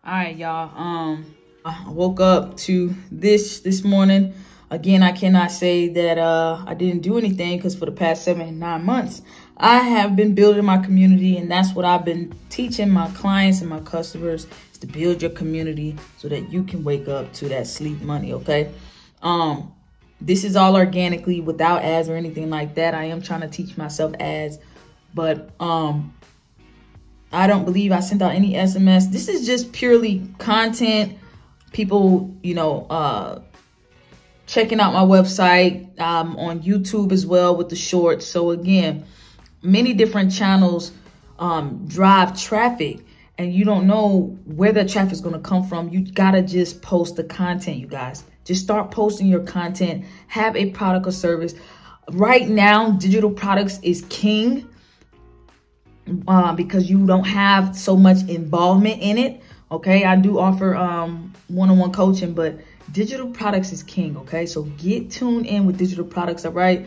All right, y'all. I woke up to this morning. Again, I cannot say that I didn't do anything, because for the past 7-9 months, I have been building my community, and that's what I've been teaching my clients and my customers, is to build your community so that you can wake up to that sleep money. Okay. This is all organically, without ads or anything like that. I am trying to teach myself ads, but I don't believe I sent out any SMS. This is just purely content. People, checking out my website, on YouTube as well with the shorts. So again, many different channels drive traffic, and you don't know where the traffic is going to come from. You gotta just post the content, you guys. Just start posting your content. Have a product or service. Right now, digital products is king. Because you don't have so much involvement in it. Okay, I do offer one-on-one coaching, but digital products is king. Okay, so get tuned in with digital products. All right,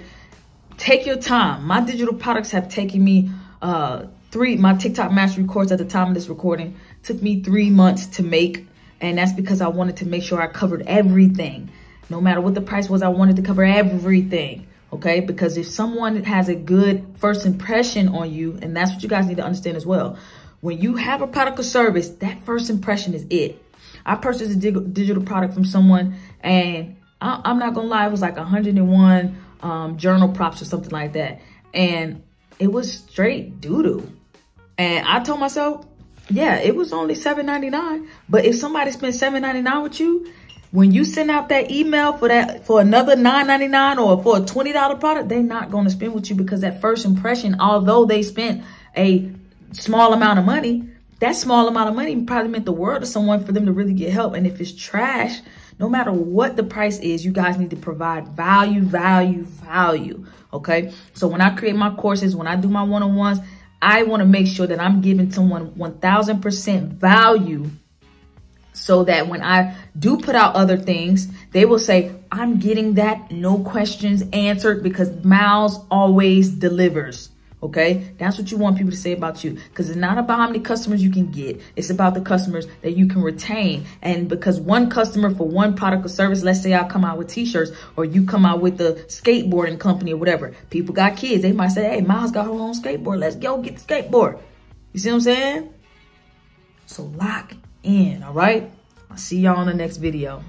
take your time. My digital products have taken me my Tik Tok Mastery Course at the time of this recording took me 3 months to make, and that's because I wanted to make sure I covered everything. No matter what the price was, I wanted to cover everything. Okay, because if someone has a good first impression on you, and that's what you guys need to understand as well, when you have a product or service, that first impression is it. I purchased a digital product from someone, and I'm not gonna lie, it was like 101 journal props or something like that, and it was straight doo-doo. And I told myself, yeah, it was only $7.99, but if somebody spent $7.99 with you, when you send out that email for another $9.99 or for a $20 product, they're not going to spend with you, because that first impression, although they spent a small amount of money, that small amount of money probably meant the world to someone for them to really get help. And if it's trash, no matter what the price is, you guys need to provide value. Okay. So when I create my courses, when I do my one-on-ones, I want to make sure that I'm giving someone 1000% value, so that when I do put out other things, they will say, I'm getting that, no questions answered, because Miles always delivers. Okay, that's what you want people to say about you, because it's not about how many customers you can get. It's about the customers that you can retain. And because one customer for one product or service, let's say I come out with t-shirts, or you come out with the skateboarding company or whatever. People got kids. They might say, hey, Miles got her own skateboard. Let's go get the skateboard. You see what I'm saying? So lock in. All right. I'll see y'all on the next video.